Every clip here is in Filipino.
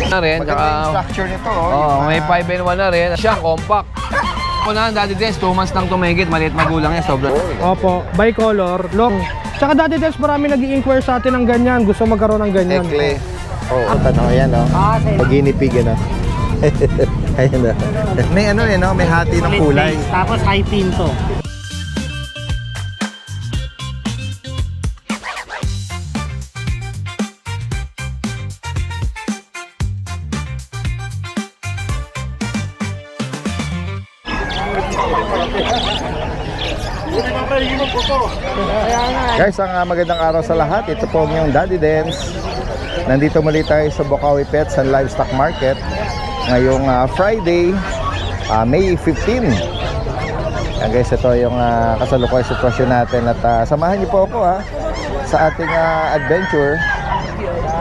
Na rin, Maganda yung structure nito. may 5-in-1 na rin. Siya, compact. Ako na, Daddy Dens, 2 months lang tumigit. Maliit magulang yan, sobrang. Opo, bicolor, long. Tsaka Daddy Dens, marami nag-i-inquire sa atin ng ganyan. Gusto magkaroon ng ganyan. Ekle. Oo, tanong yan, no? Mag-inipig, ano? Ayan na. May ano no? May hati ng kulay. Tapos high pin to. Guys, ang magandang araw sa lahat. Ito po yung Daddy Dens. Nandito muli tayo sa Bocaue Pets and Livestock Market ngayong Friday, May 15. Yan guys, ito yung kasalukuyang sitwasyon natin at samahan niyo po ako sa ating adventure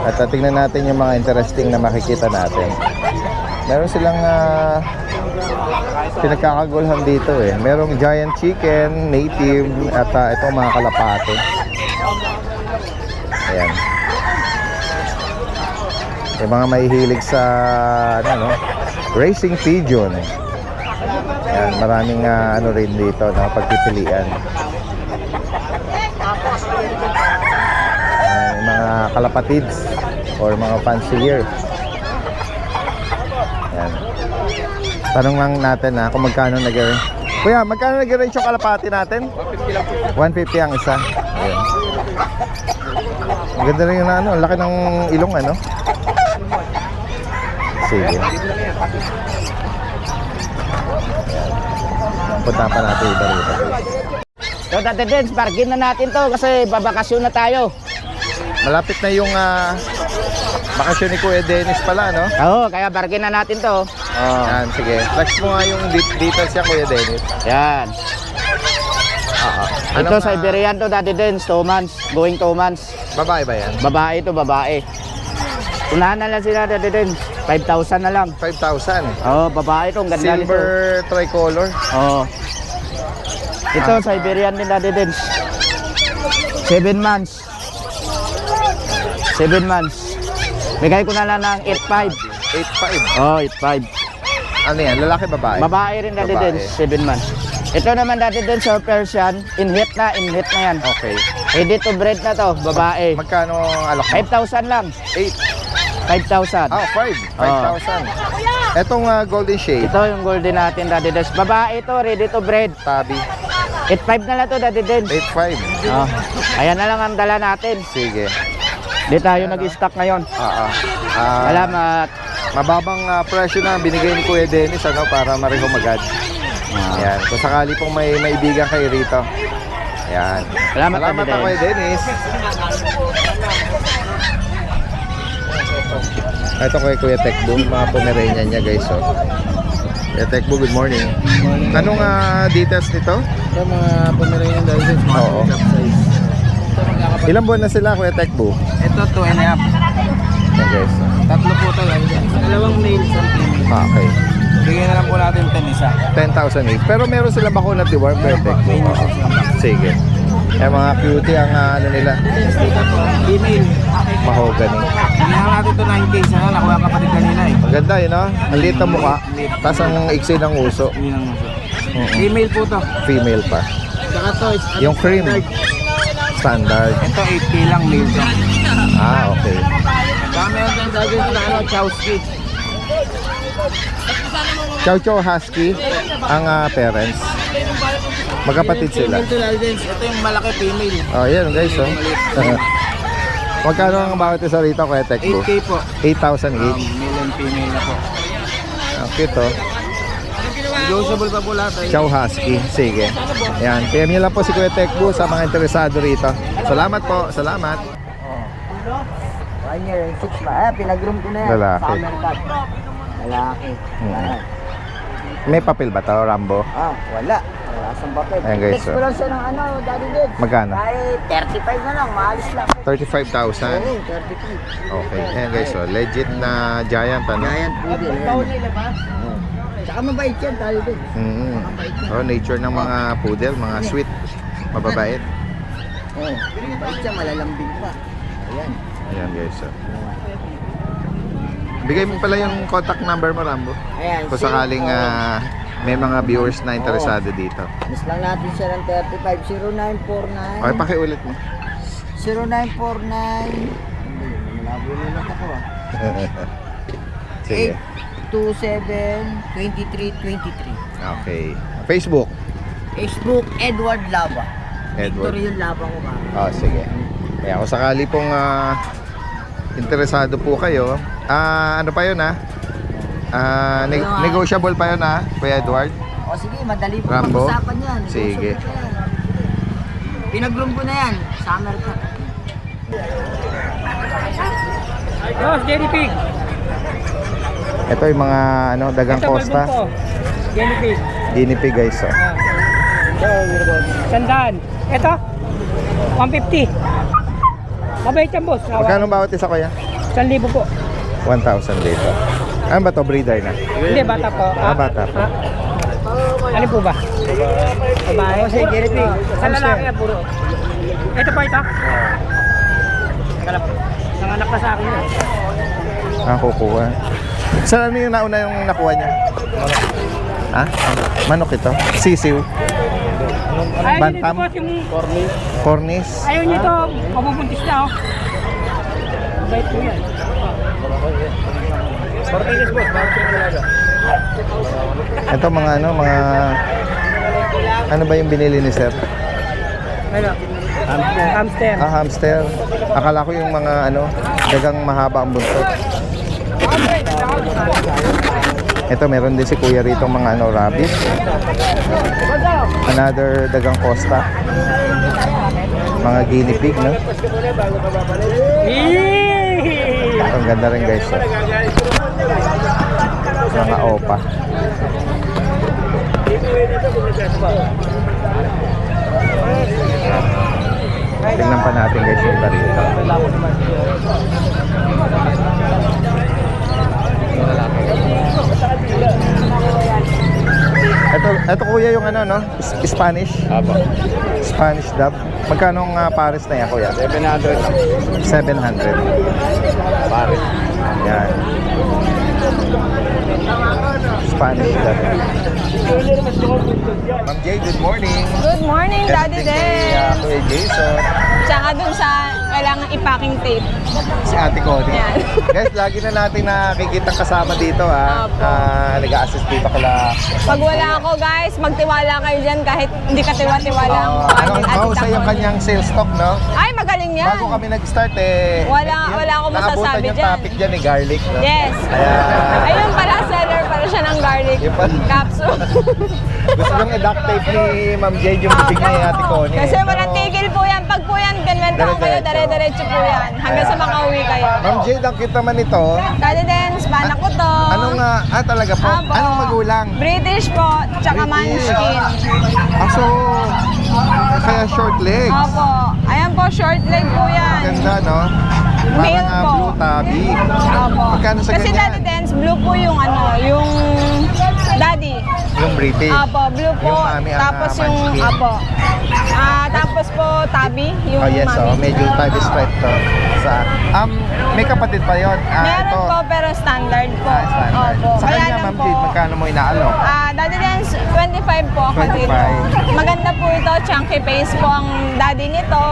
at tingnan natin yung mga interesting na makikita natin. Meron silang pinagkakagulhan dito merong giant chicken, native at itong mga kalapate. Ayan. Yung mga mahihilig sa racing pigeon. Ayan, maraming rin dito na pagpipilian. Ayan, yung mga kalapatids or mga fancier. Ayan. Tanong lang natin kung magkano nag-range. Kuya, magkano nag-range yung kalapati natin? 150 lang po. 150 ang isa. Ayan. Ang ganda rin yung ang laki ng ilong Sige. Punta pa natin ito rito. So Daddy Dens, bargain na natin to kasi babakasyon na tayo. Malapit na yung bakasyon ni Kuya Dennis pala, no? Oo, kaya bargain na natin to. Yan, sige. Flex mo nga yung details niya, Kuya Dennis. Yan. Ito Siberian to Daddy Dens, 2 months, going 2 months. Babae ba yan? Babae to, babae. Unahan na lang sila Daddy Dens, 5,000 na lang. 5,000. Oo, babae to, ang ganda nito. Silver tricolor. Oo. Ito Siberian din Daddy Dens. 7 months. 7 months. Bigay ko na lang ng 8,500. 8,500. Oh, 8,500. Ano yan? Lalaki, babae? Babae rin Daddy Dens, 7 months. Ito naman Daddy Dens sa Persian, in-heat na yan. Okay. Ready to breed na to, babae. Magkano ang alok mo? 5,000 lang. 8. 5,000. 5,000. Etong golden shade. Ito yung golden natin Daddy Dens. Babae ito, ready to breed. Tabi. 8,500 na lang to Daddy Dens. 8,500. Oh. Ayan na lang ang dala natin. Sige. Di tayo nag-stock ngayon. Salamat. Mababang presyo na binigay ni Kuya Dennis para marihong agad. Ayan. Kung sakali pong may maibigan kayo rito. Ayan. Salamat Kuya Dennis. Ito kay Kuya Tekbo, mga Pomeranian niya guys. Kuya Tekbo, good morning. Anong details nito? Ito mga Pomeranian Daddy Dens, Oo. Ilang buwan na sila, Kuya Tekbo? Ito 2.5. Ayan guys. Tatlo po to Daddy Dens. Dalawang male, isang female. Okay. Bigyan na lang po natin 10 isa. 10,000 each. Pero meron silang bakuna at deworm. Perfect. Sige. Mga cutie ang nila. Dito po, female. Mahogany. Bigyan natin to 9K sana, nakuha kapatid kanina eh. Ang ganda no? Ang liit ng mukha. Tapos ang iksi ng uso. Yun ang uso. Female po to. Female pa. Saka to is Yung cream. Standard. Ito 8K lang male to. Okay. Saka meron tayong Daddy Dens na Chowski. Chow Chow Husky ang parents. Magkapatid sila. Female to Daddy Dens. Ito yung malaki female. Yan guys Magkano ang bawat isa rito, Kuya Tekbo? 8K po. 8,000 each. Male and female na po. Cute Negotiable pa po lahat. Chow Husky. Sige. Yan. PM nyo lang po si Kuya Tekbo sa mga interesado rito. Salamat po. Salamat. 1 year and 6 months. Pinag-room ko na yan. Lalaki. Lalaki. May papel ba ito, Rambo? Wala. Wala siyang papel. Ayan, guys, Text ko lang siya ng Daddy Dens. Magkano? Kahit 35 na lang, maalis lang. 35,000. 35. Okay. Ayan guys, legit na giant Giant poodle. Tsaka mabait yan, Daddy Dens. Nature ng mga poodle, mga sweet, mababait. Mabait siya, malalambing pa. Ayan. Ayan guys. So. Bigay mo pala yung contact number mo, Rambo. Ayan. Kung sakaling may mga viewers na interesado dito. Miss lang natin siya ng 35 0949 Okay, pakiulit mo. 0949 malabo na lang ako Sige. 827-2323 Okay. Facebook. Facebook Edward Lava. Edward. Victor yung Lava ko ka. Oh, sige. Kaya kung sakali pong interesado po kayo, ano pa yun negotiable pa yun Kuya Edward? O sige, madali po Rambo? pag-usapan yan. Sige. Pinag-room ko na yan. Summer ka. Boss, Jenny Pig. Ito yung mga dagang costa. Jenny Pig. Guinea pig guys. Oh. Sandaan. Ito, 150. Mabait yan, boss. Magkano bawat isa kuya? 1,000 po. 1,000 dito. Ano ba to? Breeder na? Hindi, bata po. Bata po. Ano po ba? Babae. Sige, Jenny Pig. Sa lalaki yan, puro. Ito po ito. Nakalap. Nanganak na sa akin yun. Kukuha. Saan ano yung nauna yung nakuha niya? Manok ito? Sisiw? Ayaw nyo Bantam? dito, boss, yung... Cornish? Ayaw nyo ito, mabubuntis na, oh. Bait po yan. Ito mga ano ba yung binili ni sir? Ano? Hamster. Hamster. Akala ko yung mga dagang mahaba ang buntot. Ito meron din si kuya rito mga rabbit. Another dagang costa. Mga guinea pig, no? Ito, ang ganda rin guys. Mga opa. Tingnan pa natin guys yung iba rito. Ito kuya yung Spanish? Apo. Spanish dub. Magkano ang pares na yan kuya? 700. 700. Pares. Yan. Spanish dub. Ma'am Jay, good morning. Good morning, Daddy Den. Kuya Jason. Tsaka dun sa kailangan i-packing tape. Si Ate Connie. Yan. Guys, lagi na natin nakikita kasama dito Opo. nag-a-assist dito kala. Pag wala ako, guys, magtiwala kayo dyan kahit hindi ka tiwa-tiwala ang Anong ating mahusay yung kanyang sales stock, no? Ay, magaling yan. Bago kami nag-start Wala akong masasabi naabutan yung dyan. topic dyan ni garlic, no? Yes. Ayan. Ayun pala, seller pala siya ng garlic Yung pala. capsule. Gusto kong i-duct tape ni Ma'am Jade yung bibig ni Ate Connie. Kasi So, walang tigil po yan. Pag po yan, ganwenta ko kayo, Dire-diretso. dire-diretso po yan. Hanggang sa makauwi kayo. Ma'am Jade, ang cute naman ito. Daddy Den, panak ko to. Anong, talaga po? Apo. Anong magulang? British po, tsaka British. Munchkin. So, kaya short legs. Opo. Ayan po, short leg po yan. Ganda, no? Male Parang po. blue tabby. Opo. Magkano sa Kasi ganyan? Daddy Dance, blue po yung yung daddy. Yung British. Opo, blue po. Yung mami, Tapos yung, Munchkin. opo. Tapos po, tabby, yung Oh yes, mami. medyo tabby stripe to. May kapatid pa yon. Meron Ito. po, pero standard po. Standard. Opo. Sa Kaya kanya, lang Ma'am po, Jade, magkano mo inaalok? Daddy Dance, 25 po ako 25. dito. Maganda po ito, chunky face po ang daddy nito.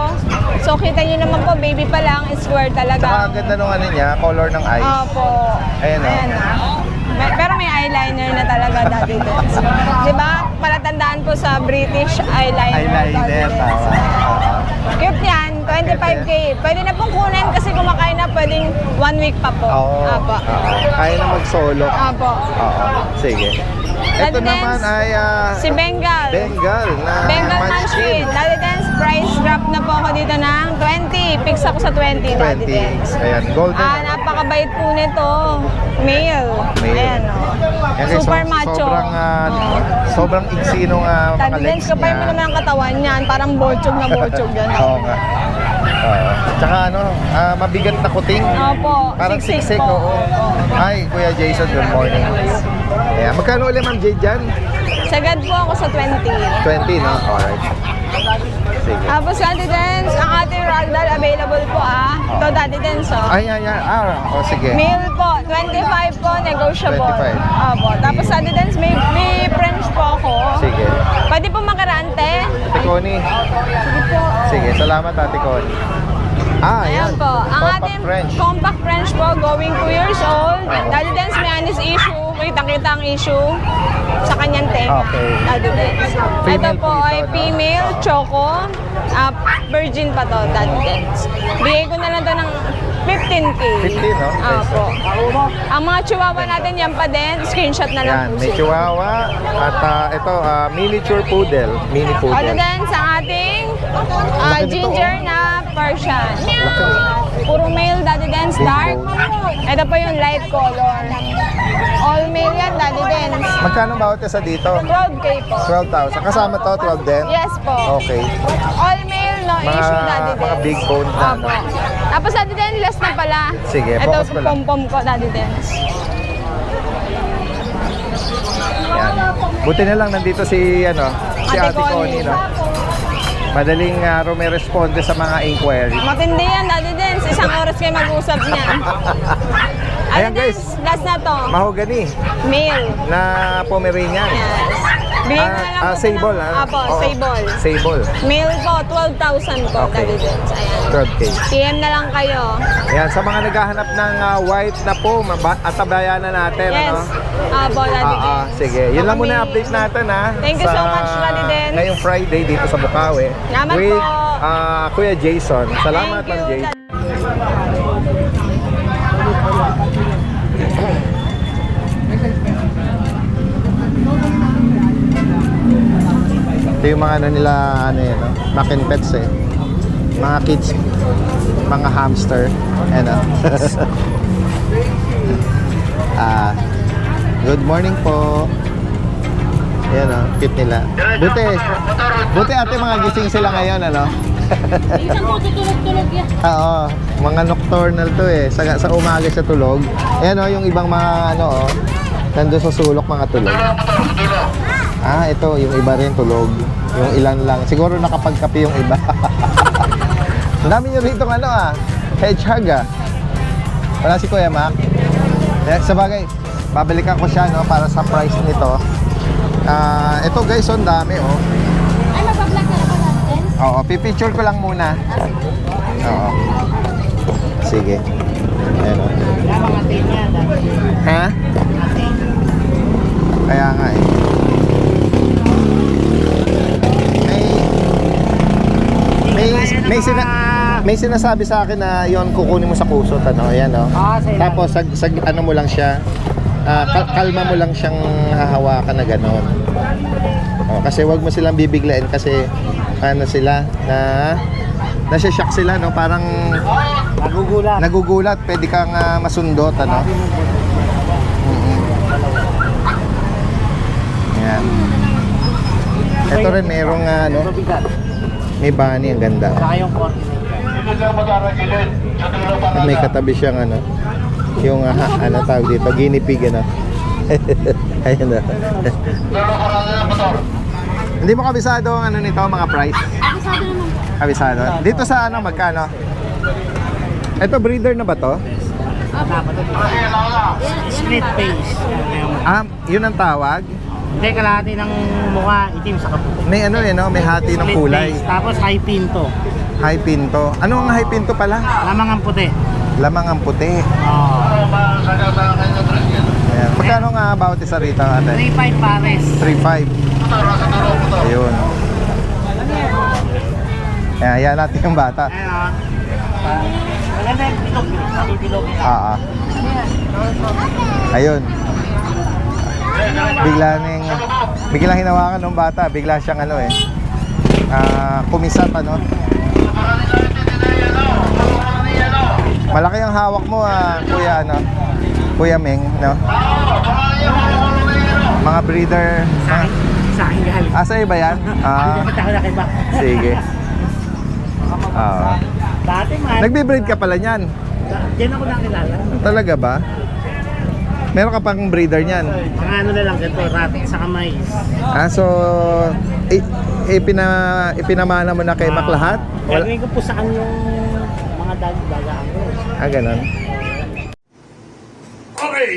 So kita nyo naman po, baby pa lang, square Saka talaga. ang ganda nung niya, color ng eyes. Opo. Ayan, oh. Pero may eyeliner na talaga dati din. Di ba? Palatandaan po sa British eyeliner. Eyeliner, tama. Cute yan, 25K. Pwede na pong kunin kasi kumakain na pwedeng 1 week pa po. Oo. Apo. Kaya na mag-solo. Apo. Oo. Sige. Ito Daddy naman Dance, ay si Bengal. Bengal na Bengal Munchkin. Daddy Dance, price drop na po ako dito ng 20. Fix ako sa 20, Daddy 20. Dance. Ayan, golden. Napakabait po nito. Male. Male. Ayan, oh. Yan, guys, Super macho. Sobrang iksi nung mga Daddy legs Dance, kapay mo naman ang katawan niyan. Parang bochog na bochog yan. Oo nga. Tsaka mabigat na kuting. Opo, Parang siksik siksik, po. oo. Ay, Kuya Jason, good morning. Ayan, magkano ulit Ma'am Jade dyan? Sagad po ako sa 20. 20, no? Alright. Sige. Tapos Daddy Dance, ang ating ragdoll available po Ito Daddy Dens, oh. Ay, sige. Male po, 25 po, negotiable. 25. Opo. Tapos Daddy Dens, may French po ako. Sige. Pwede po makarante. Ate Connie. Sige po. Sige, salamat Ate Connie. Ayan po. Ang Compact ating French. compact French po, going 2 years old. Oo. Daddy Dens, may anis issue. Kitang-kita ang issue sa kanyang tenga. Okay. Daddy Dens. Ito Female po po ito, ay no? female, choco. Virgin pa to, Daddy Dens. Bigay ko na lang to ng 15K. 15, no? Opo. Ang mga chihuahua natin yan pa din. Screenshot na lang Yan, po may sila. chihuahua at ito, miniature poodle. Mini Daddy poodle. Dens, ang ating Laki nito, ginger oh. na Persian. Laki. Puro male, Daddy Dens, Big dark. bone. Ito pa yung light color. All male yan, Daddy Dens. Magkano bawat isa dito? 12K po. 12,000. Kasama to, 12 din? Yes po. Okay. All male, no Mga- issue, Daddy Dens. mga big bone na, Opo. no? Tapos Daddy Dens, last na pala. Sige, Ito, focus ko lang. pom-pom ko, Daddy Dens. Yan. Buti na lang nandito si Ate Ate Connie, no? Madaling rumeresponde sa mga inquiry. Matindi yan, Daddy Dens. Isang oras kayo mag-usap niyan. Ayan, Daddy Dens, guys. last na to. Mahogany Male. na Pomeranian. Yes. Bigay ko na lang po Sable, ng- Apo, Oo. sable. Sable. Male po, 12,000 po, Okay. Daddy Dens. Ayan. 12K. PM na lang kayo. Yan, sa mga naghahanap ng white na po, atabayan na natin, Yes. ano? Apo, Daddy Dens. Sige. Yun lang Baka muna may- update natin, ha? Thank you so much, Daddy Dens. Ngayong Friday dito sa Bukawi. Salamat with po. Kuya Jason. Salamat, Thank Ma'am you, Jason. Daddy. Ito yung mga nila, no? Mac and Pets, eh. Mga kids, mga hamster. Good morning po. Ayan, cute nila. Buti ate mga gising sila ngayon, ano? Minsan po tutulog-tulog yan. Oo, mga nocturnal to eh. Sa umaga siya tulog. Ayan yung ibang mga nandun sa sulok mga tulog. Ito, yung iba rin tulog. Yung ilan lang. Siguro nakapagkape yung iba. Ang dami nyo rito hedgehog Wala si Kuya Mac. Sa bagay, babalikan ko siya para sa price nito. Ito guys, ang dami Ay, magpa-vlog ka na ba natin? Oo, pipicture ko lang muna. Oo. Sige. Ayan Ha? Kaya nga eh. May sinasabi sa akin na yon kukunin mo sa kusot, ayan Tapos ano mo lang siya, kalma mo lang siyang hahawakan na gano'n. Kasi wag mo silang bibiglain kasi sila nasya-shock sila, parang nagugulat, pwede kang masundot, Ayan. Ito rin merong may bunny, ang ganda. May katabi siyang yung tawag dito, guinea pig, Ayun na. Hindi mo kabisado ang nito, mga price? Kabisado naman po. Kabisado. Dito sa magkano? Ito breeder na ba to? Split face. Yun ang tawag. Hindi, kalahati ng mukha itim sa kaputi. May may hati ng Split kulay. face. Tapos high pinto. High pinto. Anong high pinto pala? Lamang ang puti. Lamang ang puti. Oh. Ayan. Magkano nga bawat isa rito, ate? 3.5 pares. 3.5. Ayun. Ayan natin yung bata. Ayun o. Maganda yung bilog. Bilog. Ayun. Biglang hinawakan ng bata. Bigla siyang kumisat, Malaki ang hawak mo, Kuya, Kuya Meng, Mga breeder. Sa akin galing. Sa'yo ba yan? Nakita ko na kay Bak. Sige. Dati man. Nagbe-breed ka pala niyan. Diyan ako nakilala. Talaga ba? Meron ka pang breeder niyan? Mga ano na lang ganito, rabbit sa kamay. So ipinamana mo na kay Mac lahat? Gagawin ko po sa kanya yung mga Ganun. Okay.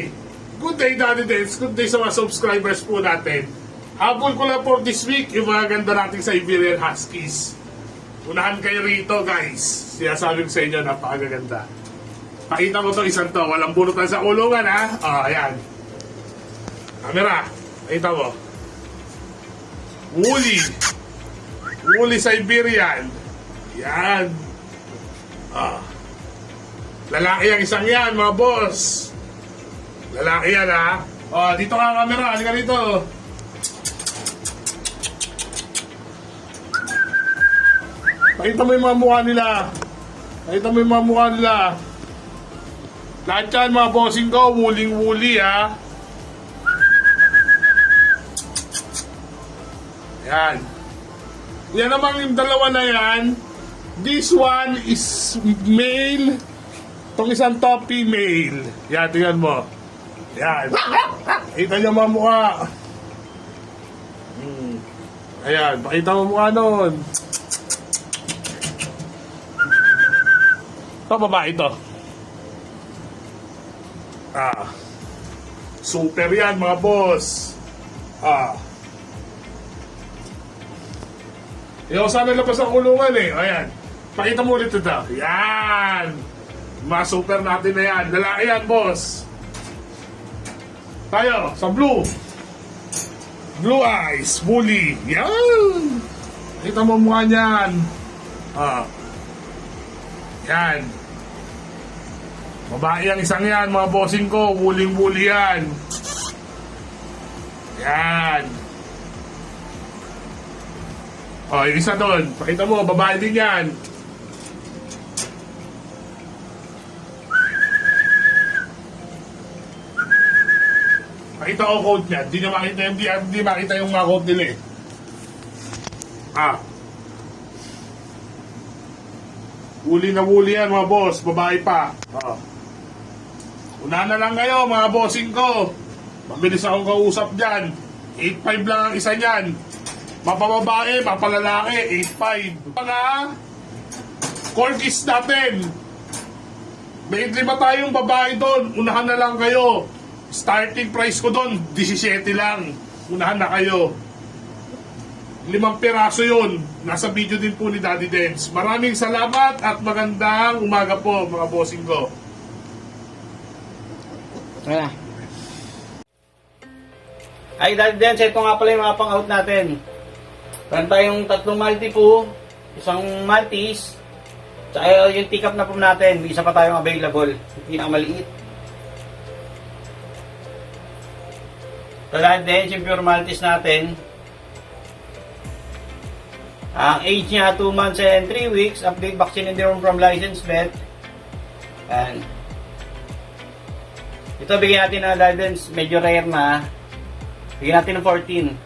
Good day, Daddy Dance. Good day sa mga subscribers po natin. Habol ko lang for this week yung mga ganda nating Siberian Huskies. Unahan kayo rito, guys. Sinasabi ko sa inyo, napakaganda. Pakita mo to isang to. Walang bunutan sa kulungan, ha? Ayan. Camera. Pakita mo. Woolly. Woolly Siberian. Yan. Lalaki ang isang yan, mga boss. Lalaki yan, ha? Dito ka, camera. Halika dito. Pakita mo yung mga mukha nila. Pakita mo yung mga mukha nila. Lahat yan, mga bossing ko. Wuling-wuli, ha? Yan. Yan naman yung dalawa na yan. This one is male. Itong isang to, female. Yan, tingnan mo. Yan. Kita niyo mga mukha. Ayan, pakita mo mukha nun. Ito, babae ito. Super yan, mga boss. Yung sana labas ang kulungan eh. Ayan. Pakita mo ulit ito. Yan. Mga super natin na yan. Lalaki yan, boss. Tayo, sa blue. Blue eyes, woolly. Yan. Pakita mo mukha niyan. Yan. Babae ang isang yan, mga bossing ko. Wuling-wuli yan. Yan. Yung isa doon. Pakita mo, babae din yan. Pakita ko code niya. Hindi makita yung mga code nila eh. Wuli na wuli yan, mga boss. Babae pa. Una na lang kayo, mga bossing ko. Mabilis akong kausap dyan. 8.5 lang ang isa niyan. Mapababae, mapalalaki, 8.5. Mga corgis natin. May 5 tayong babae doon. Unahan na lang kayo. Starting price ko doon, 17 lang. Unahan na kayo. 5 piraso yun. Nasa video din po ni Daddy Dance. Maraming salamat at magandang umaga po, mga bossing ko. Ay, Daddy Dance, ito nga pala yung mga pang-out natin. Meron tayong 3 Maltese po, isang Maltese, tsaka yung teacup na po natin, isa pa tayong available, pinakamaliit. So, Daddy Dance, yung pure Maltese natin, ang age niya 2 months and 3 weeks, update vaccine and deworm from licensed vet. And ito bigyan natin na Daddy Dance, medyo rare na. Bigyan natin ng 14.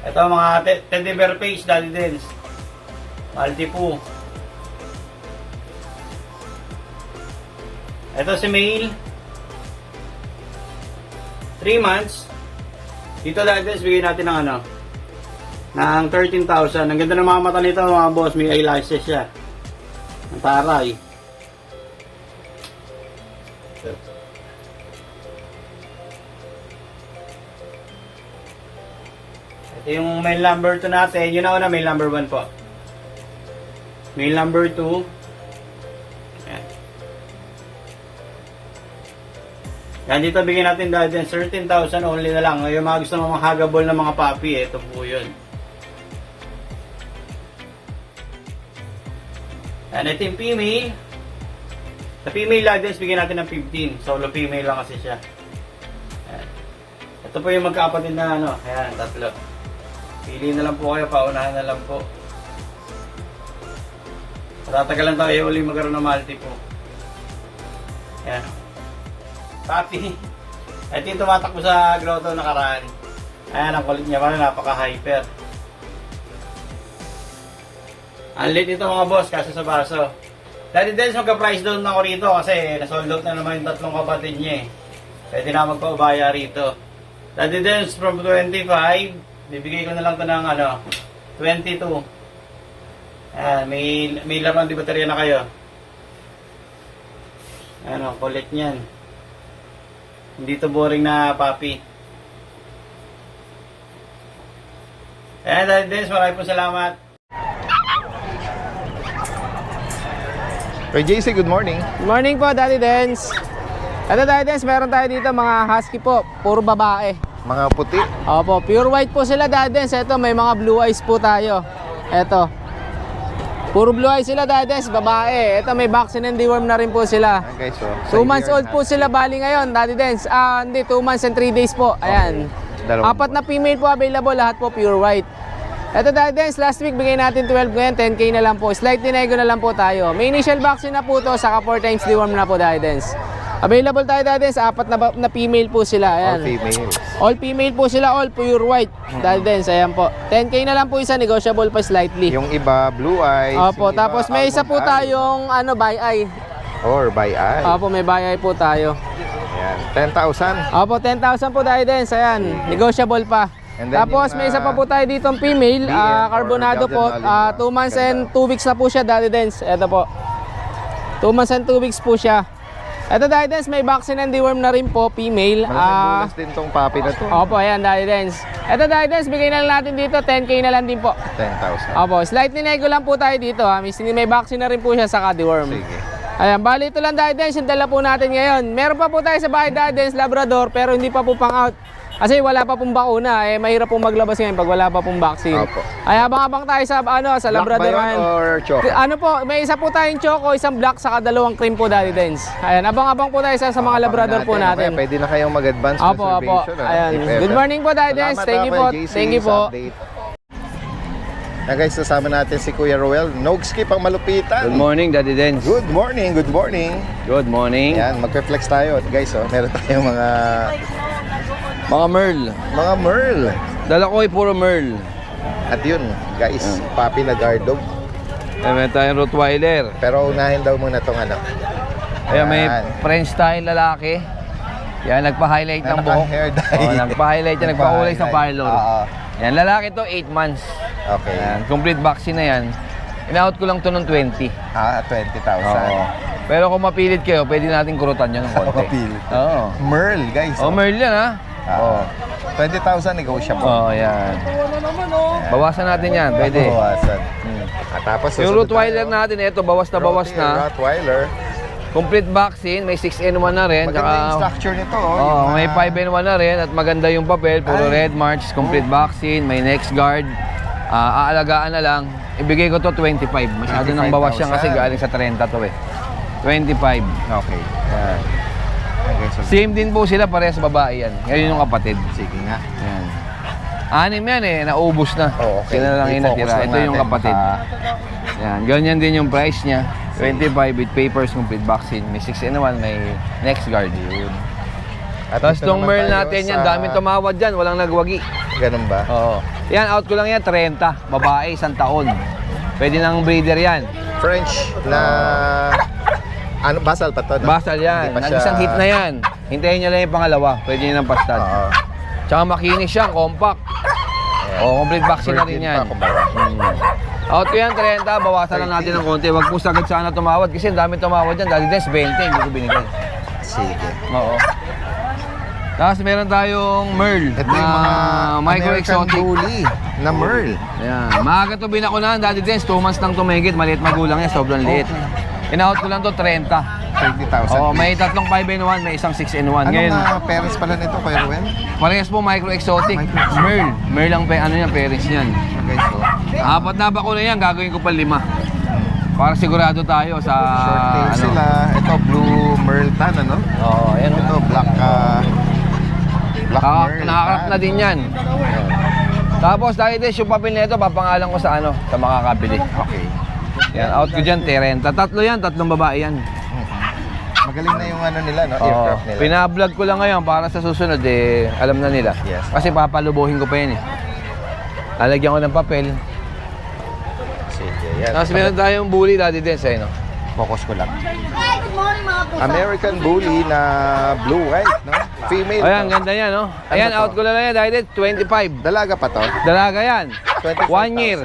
Ito mga teddy bear face, Daddy Dance. Maltese po. Ito si male. 3 months. Dito, Daddy Dance, bigyan natin ng ng 13,000. Ang ganda ng mga mata nito, mga boss. May eyelashes siya. Ang taray. Ito yung male number 2 natin. Yun na male number 1 po. Male number 2. Yan. Yan, dito bigyan natin dahil 13,000 only na lang. Yung mga gusto mong hagabol ng mga puppy, ito po yun. Yan, ito yung female. Sa female lagdens, bigyan natin ng 15. Solo female lang kasi siya. Yan. Ito po yung magkapatid na ayan, 3. Pili na lang po kayo, paunahan na lang po. Matatagalan tayo uli magkaroon ng Maltese po. Yan. Puppy. Ito yung tumatakbo sa grotto nakaraan. Ayan, ang kulit niya, parang napaka-hyper. Ang lit ito mga boss, kasi sa baso. Daddy Dance, magka-price down ako rito kasi nasold out na naman yung 3 kapatid niya eh. Pwede na magpaubaya rito. Daddy Dance from 25, bibigay ko na lang ito ng 22. May laman di baterya na kayo. Ano, kulit niyan. Hindi to boring na puppy. Ayan, Daddy Dens, maraming po salamat. Kay JC, good morning. Good morning po, Daddy Dens. Ito, Daddy Dens, meron tayo dito mga husky po, puro babae. Mga puti. Opo, pure white po sila, Daddy Dens. Ito, may mga blue eyes po tayo. Ito. Puro blue eyes sila, Daddy Dens, babae. Ito, may vaccine and deworm na rin po sila. Ayan guys, 2 months old po sila bali ngayon, Daddy Dens. Hindi, 2 months and 3 days po. Ayan. Dalawang 4 na female po available, lahat po pure white. Ito, Daddy Dens, last week bigay natin 12 ngayon, 10k na lang po. Slightly nego na lang po tayo. May initial vaccine na po to, saka 4 times deworm na po, Daddy Dens. Available tayo, Daddy Dens, 4 na female po sila. Ayan. all females. All female po sila, all pure white. Daddy Dens, ayan po. 10k na lang po isa, negotiable pa slightly. Yung iba, blue eyes. Opo, yung iba, tapos may isa po almond eye. tayong by eye. Or by eye. Opo, may by eye po tayo. Ayan, 10,000. Opo, 10,000 po, Daddy Dens, ayan. Negotiable pa. And then Tapos yung, may isa pa po tayo ditong female, BM or carbonado po. Golden Olive. 2 months and Ganda. 2 weeks na po siya, Daddy Dens. Ito po. 2 months and 2 weeks po siya. Ito, Daddy Dens, may vaccine and deworm na rin po, female. Malaking bonus din tong puppy na to. Opo, ayan, Daddy Dens. Ito, Daddy Dens, bigay na lang natin dito, 10k na lang din po. 10,000. Opo, slightly nego lang po tayo dito, ha. May vaccine na rin po siya sa deworm. Sige. Ayan, bali ito lang, Daddy Dens, yung dala po natin ngayon. Meron pa po tayo sa bahay, Daddy Dens, Labrador, pero hindi pa po pang out. Kasi wala pa pong bakuna, mahirap pong maglabas ngayon pag wala pa pong vaccine. Opo. Ay, abang-abang tayo sa sa Labrador. Black ba yun or choco? Ano po, may isa po tayong choco, isang black, saka 2 cream po, Daddy Dens. Ayan, abang-abang po tayo sa mga Labrador po natin. Okay, pwede na kayong mag-advance Opo, opo. reservation. Ayan. if ever. Good morning po, Daddy Dens. Salamat, Thank you Kuya po. JC, Thank you sa po. update. Yan guys, kasama natin si Kuya Roel. Nogski pang malupitan. Good morning, Daddy Dens. Good morning, good morning. Good morning. Yan, magpe-flex tayo. At guys, meron tayong Mga Merl. mga Merl. Dala ko ay puro Merl. At yun, guys, puppy na guard dog. Meron tayong Rottweiler. Pero unahin daw muna tong Ayan, may Yan. French style lalaki. Yan, nagpa-highlight ng buhok. Naka-hair dye. Nagpa-highlight yan, nagpakulay sa parlor. Oo. Yan, lalaki to, 8 months. Okay. Yan, complete vaccine na yan. In-out ko lang to ng 20. 20,000. Oo. Pero kung mapilit kayo, pwede natin kurutan yan ng konti. Mapilit. Oo. Merl, guys. Oh, Merl yan ha. Oo. 20,000 negotiable. Oo, yan. Bawasan natin yan, pwede. Bawasan. Tapos Yung susunod Rottweiler tayo. natin, ito, bawas na. Rottweiler. Complete vaccine, may 6N1 na rin. Maganda yung structure nito. Oh, may 5N1 na rin at maganda yung papel, puro red marks, complete vaccine, may next guard. Aalagaan na lang. Ibigay ko to 25. Masyado nang bawas yan kasi galing sa 30 to eh. 25. Okay. Yan. Okay, so, Same din po sila, parehas babae yan. Ngayon yung kapatid. sige nga. Yan. 6 yan eh, naubos na. Oh, okay. Sila lang yung I-focus natira. lang Ito yung natin. kapatid. Yan, ganyan din yung price niya. 25 with papers, complete vaccine. May 6N1, may next guard. Yun. At Tapos dito tong naman Merl tayo natin yan, sa- daming tumawad dyan, walang nagwagi. Ganun ba? Oo. Yan, out ko lang yan, 30. Babae, 1 taon. Pwede nang breeder yan. French na... Ano, basal pa to? No? Basal yan. Hindi pa siya- Nag-isang hit na yan. Hintayin niya lang yung pangalawa. Pwede niya ng pastad. Oo. Tsaka makinis siya, compact. Oo, complete vaccine na rin Virgin yan. pa, kumbaga. Out ko yan, 30. Bawasan lang natin ng konti. Huwag po sagad sana tumawad. Kasi ang dami tumawad dyan. Dali des, 20. Hindi ko binigay. Sige. Oo. Tapos meron tayong Merl. Ito yung mga micro American exotic. Bully na Merl. Ayan. Maaga to binakunahan. Dati din, 2 months lang tumigit. Maliit magulang niya. Sobrang liit. In-out ko lang to 30. 30,000. Oo, may 3 5N1, may isang 6N1. Anong Ngayon, parents pala nito, Kuya Ruel? parehas po micro exotic. Merl. Merl ang ano yan, parents niyan. Okay, so, 4 na bakuna yan, gagawin ko pa 5. Para sigurado tayo sa short tail sila. Ito, blue Merl tan, ano? Oo, ayan. Ito, black Merl. Nakakarap na din yan. Tapos dahil din, yung papel na ito, papangalan ko sa sa makakabili. Okay. Yan, out ko dyan, 30. 3 yan, 3 babae yan. Magaling na yung nila, no? Oo. Aircraft nila. Pina-vlog ko lang ngayon para sa susunod, alam na nila. Yes. Kasi papalubuhin ko pa yan Lalagyan ko ng papel. Sige, yan. Tapos meron tayong bully dati din sa no? Focus ko lang. American Bully na blue-white, no? Female. Ayan, to. ganda yan, no? Ayan, Ano to? out ko lang yan, dahil 25. Dalaga pa to? Dalaga yan. 25,000. 1 year.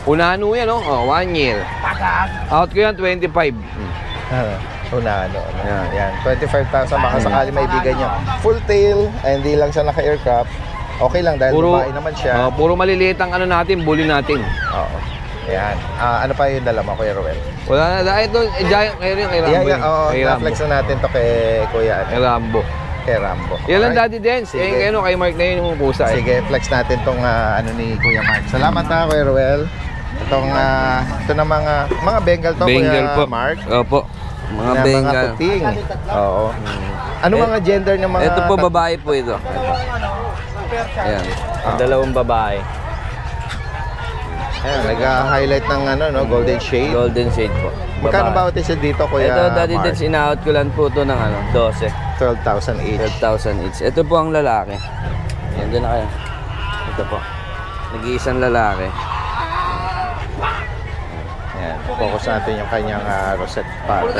Unahan mo yan, oh. 1 year. Out ko yan, 25. Una, ano. Yan, 25,000 baka sakali maibigan niya. Full tail, ay hindi lang siya naka-aircraft. Okay lang dahil babae naman siya. Puro maliliit ang ano natin, bully natin. Oo. Ayan. Ano pa yung dala mo, Kuya Ruel? Wala na, dahil ito, giant, kay Rambo. Oo, na-flex na natin to kay Kuya. Kay Rambo. Kay Rambo. Yan lang, Alright. Daddy Dance. Sige. Kay Mark na yun yung pusa. Sige, flex natin tong ano ni Kuya Mark. Salamat ha, Kuya Ruel. Itong, ito na mga Bengal to, Bengal Kuya po. Mark. Opo. Mga Na Bengal. Mga tuting. Oo. Ano mga gender ng mga... Ito po, babae po ito. Ayan. Dalawang babae. Ayan, nag-highlight ng ano, no, golden shade. Golden shade po. Magkano Babae. bawat isa dito, Kuya Ito, Daddy Mark? Dance, in-out ko lang po ito ng 12. 12,000 each. 12,000 each. Ito po ang lalaki. Yan, dyan na kayo. Ito po. Nag-iisang lalaki. Ayan, focus natin yung kanyang rosette pattern.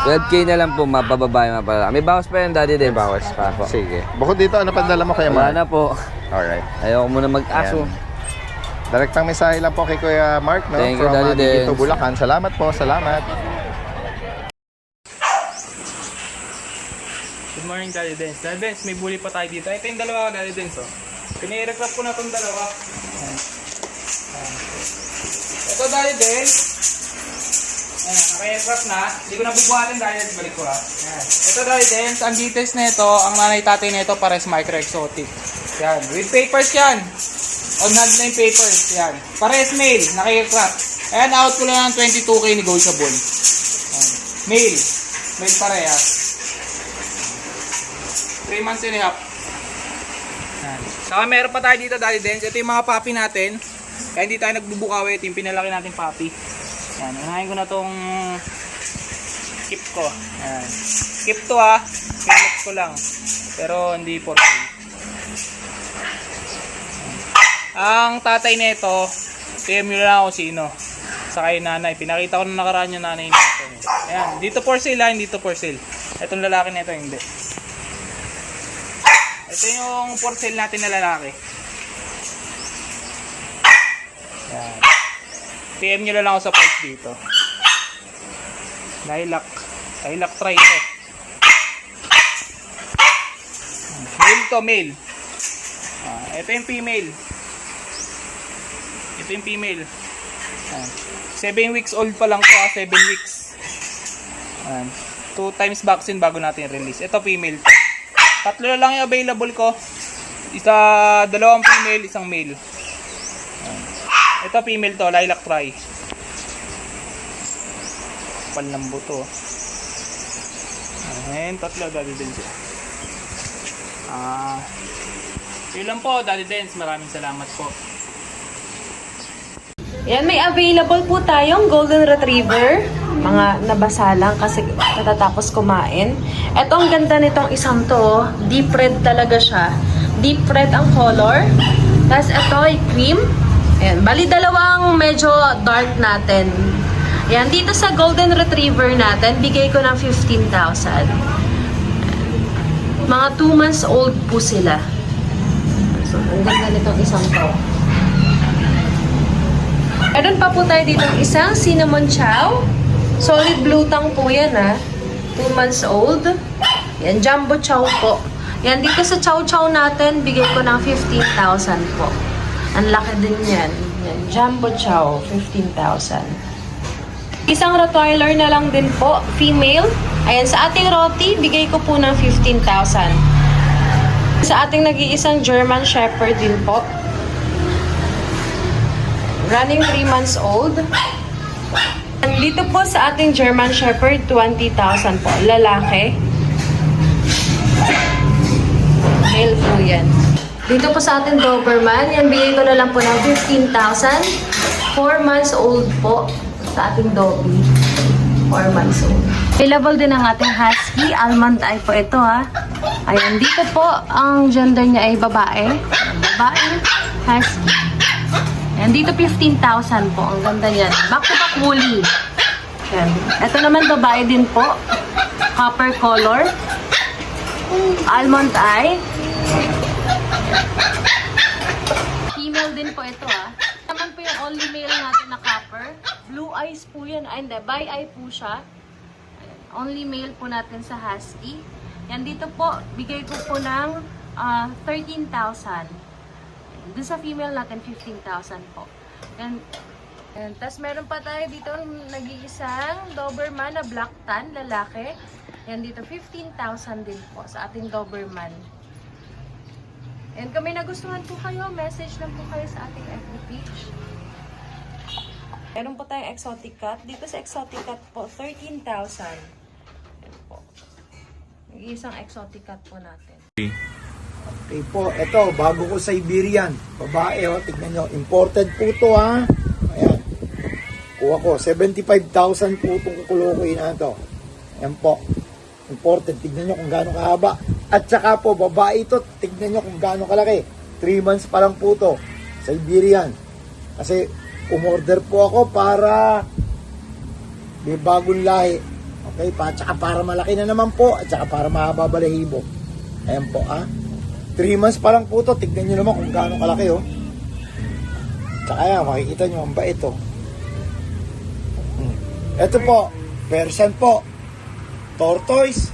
12K na lang po, mapababae, mapalala. May bawas pa yan, Daddy Dance. May bawas pa. Po. Sige. Bukod dito, ano pandala mo, Kuya Wala Mark? na po. Alright. Ayoko muna mag-aso. Ayan. Direktang mensahe lang po kay Kuya Mark, no? Thank you, From Daddy dito Dance. Bulacan. Salamat po, salamat. Good morning, Daddy Dance. Daddy Dance, may bully pa tayo dito. Ito yung dalawa, Daddy Dance, oh. Pini-recraft ko na itong dalawa. Ayan. Ayan. Ito, Daddy Dance. Ayan, naka-aircraft na. Hindi ko na bubuhatin, Daddy Dance. Balik ko, ha. Ayan. Ito, Daddy Dance, ang details na ito, ang nanay-tatay na ito, pares micro-exotic. Yan. With papers yan. On hand na yung papers. Yan. Pares male, naka-aircraft. Ayan, out ko lang ng 22K negotiable. Ayan. Male. Male parehas. 3 months and a half. Yan. Saka meron pa tayo dito, Daddy Dance. Ito yung mga puppy natin. Kaya hindi tayo nagbubukawi. Ito yung pinalaki natin puppy. Yan. Unahin ko na tong skip ko. Yan. Skip to, ha. Pinlock ko lang. Pero hindi for sale. Ang tatay nito, PM nyo lang ako sino. Saka yung nanay. Pinakita ko na nakaraan yung nanay nito. Ayan. Dito for sale, ha. Dito for sale. Itong lalaki nito, hindi. Ito yung for sale natin na lalaki. Yan. PM nyo lang ako sa price dito. Lilac. Lilac try ito. Male to, male. Ito yung female. Ito yung female. 7 weeks old pa lang to, 7 weeks. 2 times vaccine bago natin release. Ito female to. 3 na lang yung available ko. Dalawang female, isang male. Ito female to, lilac try. Kapal ng buto. Ayan, 3 Daddy Dance. Yun lang po, Daddy Dance. Maraming salamat po. Yan, may available po tayong Golden Retriever. Mga nabasa lang kasi katatapos kumain. Ito ang ganda nitong isang to. Deep red talaga siya. Deep red ang color. Tapos ito ay cream. Ayan, bali dalawang medyo dark natin. Ayan, dito sa Golden Retriever natin, bigay ko ng 15,000. Mga 2 months old po sila. So, ang ganda nitong isang to. Meron pa po tayo dito isang cinnamon chow. Solid blue tang po yan, ha. 2 months old. Yan, jumbo chow po. Yan, dito sa chow chow natin, bigay ko ng 15,000 po. Ang laki din yan. Yan, jumbo chow, 15,000. Isang Rottweiler na lang din po, female. Ayan, sa ating roti, bigay ko po ng 15,000. Sa ating nag-iisang German Shepherd din po. Running 3 months old. And dito po sa ating German Shepherd, 20,000 po. Lalaki. Male po yan. Dito po sa ating Doberman, yan bigay ko na lang po ng 15,000. 4 months old po sa ating Dobby. 4 months old. Available din ang ating Husky. Almond eye po ito, ha. Ayan, dito po ang gender niya ay babae. Babae, Husky. Ayan, dito 15,000 po. Ang ganda niyan. Back-to-back woolly. Ayan. Ito naman babae din po. Copper color. Almond eye. Female din po ito Naman po yung only male natin na copper. Blue eyes po yan. Ay, hindi. Bi-eye po siya. Ayan. Only male po natin sa Husky. Yan dito po, bigay ko po ng 13,000. Doon sa female natin, 15,000 po. And tapos meron pa tayo dito nag-iisang Doberman na black tan, lalaki. Yan dito, 15,000 din po sa ating Doberman. And kung may nagustuhan po kayo, message lang po kayo sa ating FB page. Meron po tayong exotic cat. Dito sa exotic cat po, 13,000. Yan po. Nag-iisang exotic cat po natin. Okay po, ito, bago ko Siberian. Babae, tignan nyo. Imported po to Ayan. Kuha ko, 75,000 po itong kukulokoy na ito. Ayan po. Imported, tignan nyo kung gaano kahaba. At saka po, babae ito, tignan nyo kung gaano kalaki. 3 months pa lang po ito. Siberian. Kasi, umorder po ako para may bagong lahi. Okay, at saka para malaki na naman po. At saka para mahaba balahibo. Ayan po, 3 months pa lang po ito. Tignan nyo naman kung gaano kalaki, Tsaka yan, makikita nyo, ang bait, Ito po, Persian po. Tortoise.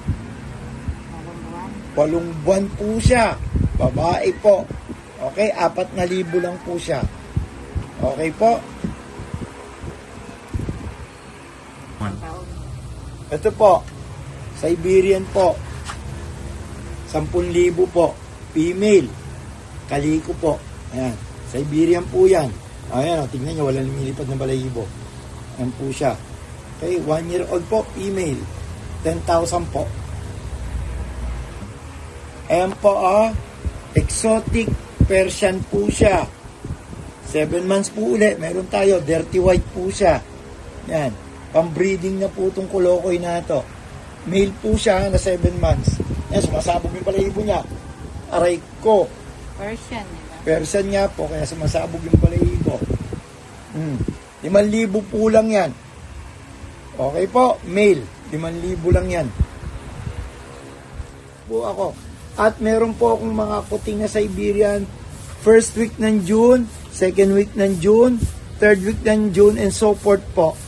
8 buwan po siya. Babae po. Okay, 4,000 lang po siya. Okay po. Ito po, Siberian po. 10,000 po. Female. Kaliko po. Ayan. Siberian po yan. Ayan, tingnan nyo, walang lumilipad na balahibo. Ayan po siya. Okay, 1 year old po, female. 10,000 po. Ayan po, exotic Persian po siya. 7 months po ulit. Meron tayo, dirty white po siya. Yan. Pang-breeding na po itong kulokoy na ito. Male po siya na 7 months. Yan, sumasabog yung balahibo niya. Aray ko. Persian nga po, kaya sumasabog yung balahibo. 5,000 po lang yan. Okay po, male. 5,000 lang yan. Po ako. At meron po akong mga kuting na Siberian. First week ng June, second week ng June, third week ng June, and so forth po.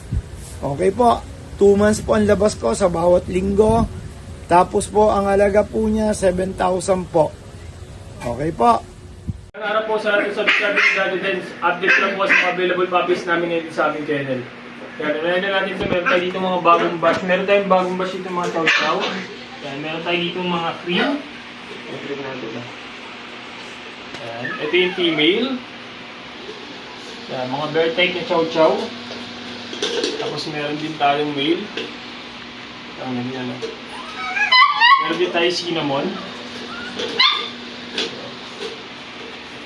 Okay po. 2 months po ang labas ko sa bawat linggo. Tapos po, ang halaga po niya, 7,000 po. Okay po. Ang araw po sa ating subscriber ni Daddy Dens, update lang po sa mga available puppies namin ngayon sa aming channel. Yan, meron na natin ito, meron tayo dito mga bagong batch. Meron tayong bagong batch dito mga chow-chow. Yan, meron tayo dito mga cream. Cream natin na. Yan, ito yung female. Yan, mga bear type na chow-chow. Tapos meron din tayong male. Yan, meron din tayo cinnamon.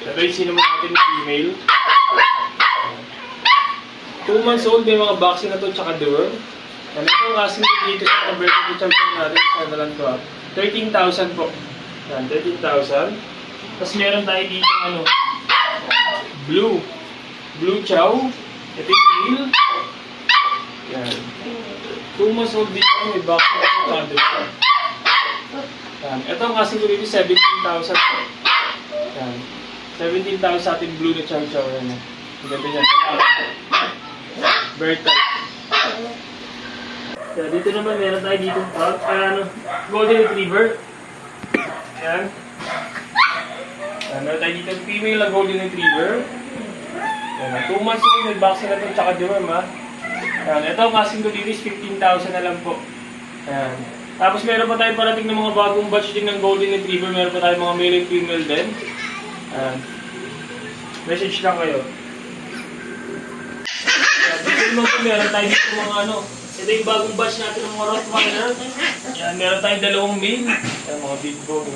Ito yung cinnamon natin female. 2 months old, may mga vaccine na ito, tsaka deworm. Yan, ito ang kasing dito sa mga birthday champion natin. Sa nalang ito 13,000 po. Yan, 13,000. Tapos meron tayo dito blue chow. Ito yung male. Yan. 2 months old dito, may vaccine na ito, tsaka deworm. Yan, ito ang kasing dito, 17,000 po. Yan. 17,000 sa ating blue na chow chow. Yan. Ang ganda yan. Bird type. So, dito naman meron tayo dito golden retriever. Ayan. Meron tayo dito female na golden retriever. Ayan. 2 months old, may vaccine na ito, tsaka deworm Ayan. Ito ang kasing dito is 15,000 na lang po. Ayan. Tapos meron pa tayo parating ng mga bagong batch din ng golden retriever. Meron pa tayo mga male and female din. Ayan. Message lang kayo. Dito naman po meron tayo dito mga ito yung bagong batch natin ng mga Rottweiler. Yan, meron tayong 2 male. Yan, mga big bone.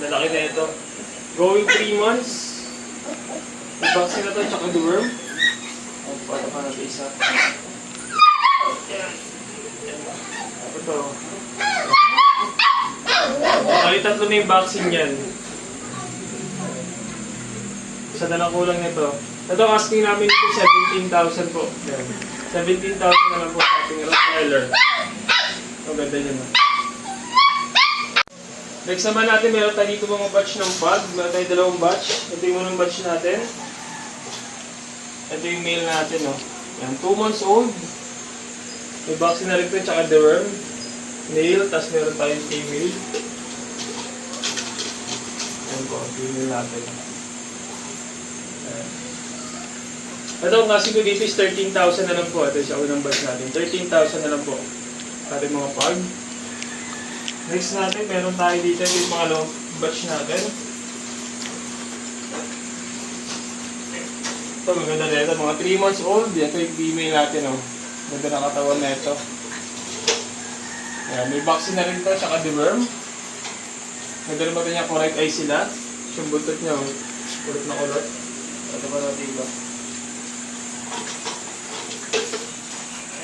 Lalaki na ito. Going 3 months. May vaccine na ito, tsaka deworm. Pata pa natin isa. Yan. Ito. Bali, 3 na yung vaccine yan. Isa na lang kulang nito. Ito, asking namin ito 17,000 po. Yan. 17,000 na lang po sa ating Rottweiler. Ang ganda dyan. Next naman natin, meron tayo dito mga batch ng pug. Meron tayo dalawang batch. Ito yung unang batch natin. Ito yung male natin, oh. Yan, 2 months old. May vaccine na rin ito, tsaka deworm. Male, tapos meron tayong female. Yan po, female natin. Ayan. Ito, ang kasi ko dito is 13,000 na lang po. Ito yung unang batch natin. 13,000 na lang po. Ating mga pug. Next natin, meron tayo dito yung mga long batch natin. Ito, maganda na ito. Mga 3 months old. Ito yung female natin, oh. Ganda na katawan na ito. Ayan, may vaccine na rin ito, tsaka deworm. Ganda naman ito niya, correct eye sila. Yung buntot niya, oh. Kulot na kulot. Ito pa natin iba.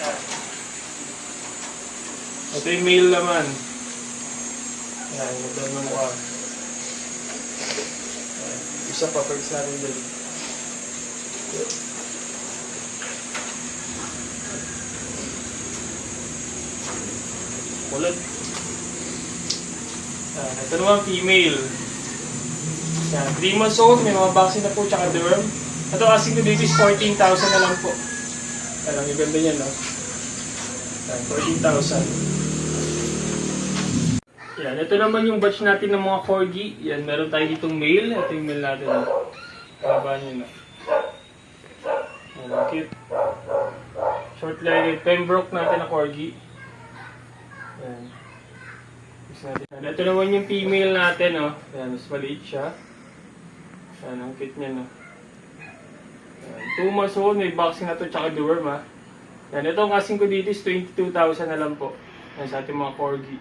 Ayan. Ito yung male naman. Ayan, ganda ng mukha. Ayan, isa pa, first natin dito. Kulot. Ito naman female. Yan, 3 months old, may mga vaccine na po, tsaka deworm. Ito asking ko dito is 14,000 na lang po. Alam, yung ganda niya, no? Yan, 14,000. Yan, ito naman yung batch natin ng mga corgi. Yan, meron tayo ditong male. Ito yung male natin, no? Haba niya, no? Yan, cute. Short-legged Pembroke natin na corgi. Yan. Yan. Ito naman yung female natin, no? Yan, mas maliit siya. Yan, ang cute niya, no? Yan, 2 months old, may vaccine na to, tsaka deworm, ha? Yan, ito ang asking ko dito is 22,000 na lang po. Yan, sa ating mga corgi.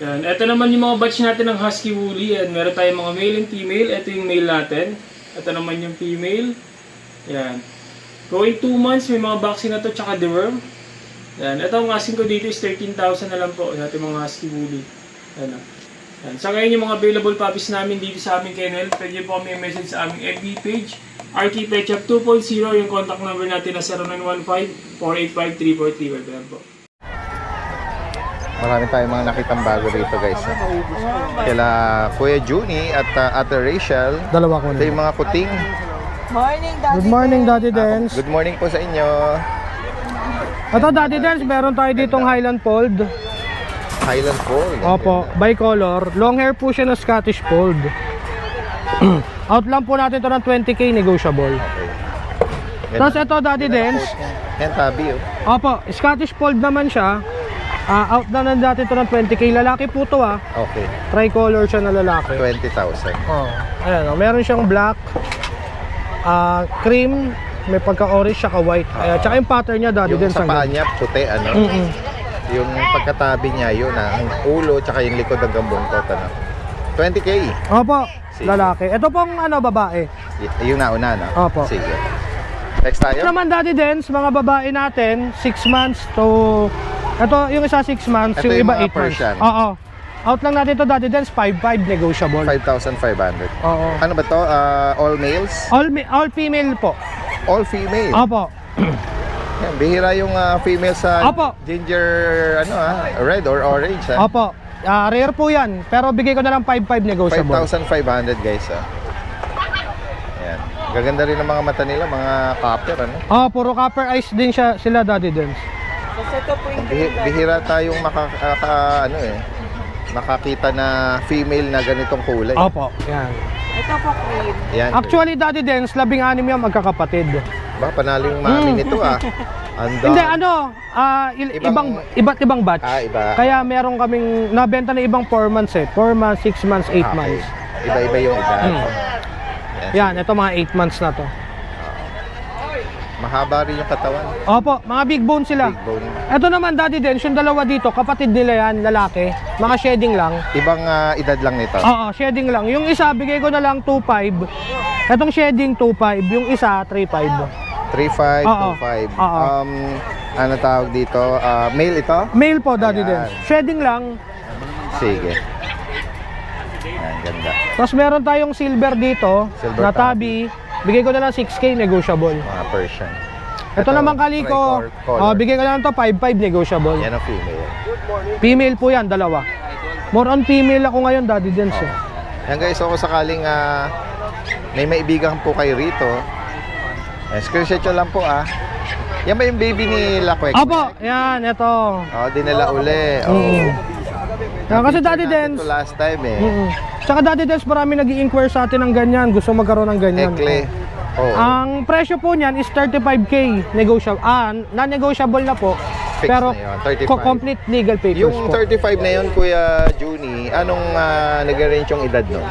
Yan, ito naman yung mga batch natin ng Husky Woolly. Yan, meron tayong mga male and female. Ito yung male natin. Ito naman yung female. Yan. Going 2 months, may mga vaccine na to, tsaka deworm. Yan, ito ang asking ko dito is 13,000 na lang po sa ating mga Husky Woolly. Yan, yan. Sa ngayon yung mga available puppies namin dito sa aming kennel, pwede po kami message sa aming FB page, RT Pet Shop 2.0, yung contact number natin na 0915-485-3435. Yan po. Marami tayong mga nakitang bago dito, guys. Kila Kuya Juni at Ate Rachel. Dalawa ko Ito yung mga kuting. Good morning, Daddy Dance. Good morning po sa inyo. Ito, Daddy Dance, meron tayo ditong Highland Fold. Highland Fold. Opo, bicolor. Long hair po siya na Scottish Fold. Out lang po natin ito ng 20k negotiable. Okay. Tapos ito, Daddy Dance. Yan, tabi, oh. Opo, Scottish Fold naman siya. Out na natin ito ng 20k. Lalaki po ito, Okay. Tricolor siya na lalaki. 20,000. Oh, ayan, meron siyang black, cream, may pagka-orange, saka white. Tsaka yung pattern niya, Daddy Yung Dance. sa paa niya, puti, ano? Yung pagkatabi niya, yun, ang ulo, tsaka yung likod hanggang bungkot, ano? 20k. Opo, Sige. lalaki. Ito pong babae. Yung nauna, no? Opo. Sige. Next tayo. Ito naman, Daddy Dance, mga babae natin, 6 months to... Ito, yung isa 6 months, Ito yung yung iba mga 8 months. Persian. Oo. Out lang natin ito, Daddy Dance, 5.5 negotiable. 5,500. Oo. Ano ba to? All males? All female po. All female? Opo. Yan, bihira yung female sa Apo. ginger, red or orange, ha? Opo. Rare po yan, pero bigay ko na lang 5.5 negotiable. 5,500, guys, ha? Yan. Gaganda rin ang mga mata nila, mga copper, ano? Puro copper eyes din sila, Daddy Dance. Bihira tayong makakita na female na ganitong kulay. Opo, yan. Yan. Actually, Daddy Dance, 16 yan magkakapatid. Ba, panalo yung mami nito, ah. Hindi, iba't ibang batch. Iba. Kaya meron kaming nabenta na ibang 4 months 4 months, 6 months, 8 months. Iba-iba yung edad. Yan, ito mga 8 months na to. Mahaba rin yung katawan. Opo, mga big bone sila. Big bone. Ito naman, Daddy Dance, yung dalawa dito, kapatid nila yan, lalaki. Mga shedding lang. Ibang edad lang nito. Oo, shedding lang. Yung isa, bigay ko na lang 2.5. Itong shedding, 2.5. Yung isa, 3.5. 3.5, Oo. 2.5. Oo. Ano tawag dito? Male ito? Male po, Daddy Ayan. Dance. Shedding lang. Sige. Ayan, ganda. Tapos meron tayong silver dito, Silver na tabi. Bigay ko na lang 6k negotiable. Mga Persian. Ito naman kaliko, tricolor. bigay ko na lang to 5.5 negotiable. Yan ang female. Female po yan, dalawa. More on female ako ngayon, Daddy Dens eh. Yan guys, so kung sakaling may maibigan po kayo rito, screenshot nyo lang po Yan ba yung baby ni Lakwek? Opo, yan, ito. Dinala uli. Oh. Yan, kasi Daddy Dens. Ito last time eh. Tsaka Daddy Dens, marami nag-i-inquire sa atin ng ganyan. Gusto magkaroon ng ganyan. Ekle. Oo. Ang presyo po niyan is 35K negotiable. Non-negotiable na po. Fixed pero na yun, 35. complete legal papers Yung po. 35 na yun, Kuya Juni, anong nag-range yung edad nun?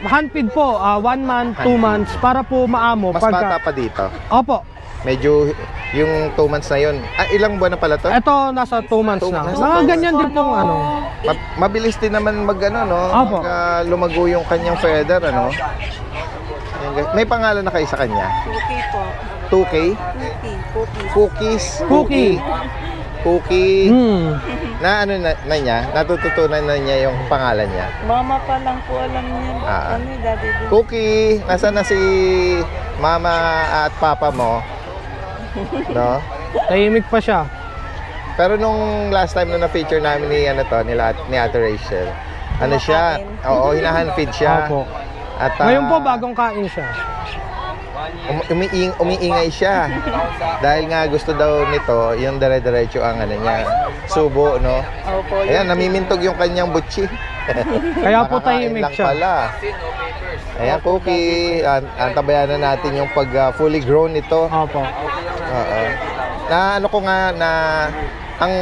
Handfeed po, 1 month, 2 months, para po maamo. Mas bata pa dito. Opo. Medyo yung 2 months na yun. Ilang buwan na pala to? Ito, nasa 2 months na. Mga ganyan din pong ano. Mabilis din naman no? Opo. Lumago yung kanyang feather, ano? Ayan, guys. May pangalan na kayo sa kanya? 2K po. 2K? Cookies. Cookie. Cookie. Na ano na niya? Natututunan na niya yung pangalan niya. Mama pa lang po alam niya. Daddy din. Cookie, nasaan na si mama at papa mo? No? Tahimik pa siya. Pero nung last time na na-feature namin ni ni Ate Rachel, ano siya? Oo, hinahan-feed siya. Opo. At Ngayon po, bagong kain siya. umiingay siya. Dahil nga gusto daw nito, yung dire-diretso ang niya, subo, no? Opo. Ayan, namimintog yung kanyang butchi. Kaya po Nakakain tahimik lang siya. pala. Ayan, Cookie, antabayan na natin yung pag fully grown nito. Opo. Oo. Na ano ko nga na ang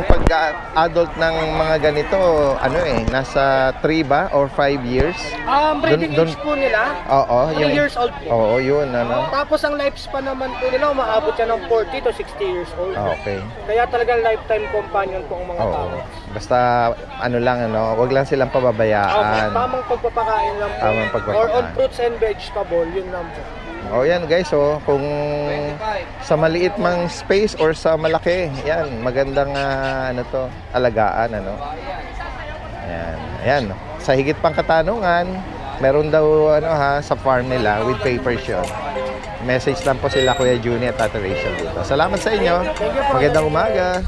pag-adult ng mga ganito, nasa 3 ba or 5 years? Breeding Dun- age po nila, Oo, 3 years old po. Oo, yun, ano. Tapos ang lifespan naman po nila, umaabot siya ng 40 to 60 years old. Okay. Kaya talagang lifetime companion po ang mga Oo. tao. Basta ano lang, wag lang silang pababayaan. Tamang pagpapakain lang po. Tamang pagpapakain. Or on fruits and vegetable, yun lang po. Yan guys, kung sa maliit mang space or sa malaki, yan, magandang alagaan, Ayan. Sa higit pang katanungan, meron daw sa farm nila with papers yun. Message lang po sila Kuya Juni at Ate Rachel dito. Salamat sa inyo. Magandang umaga.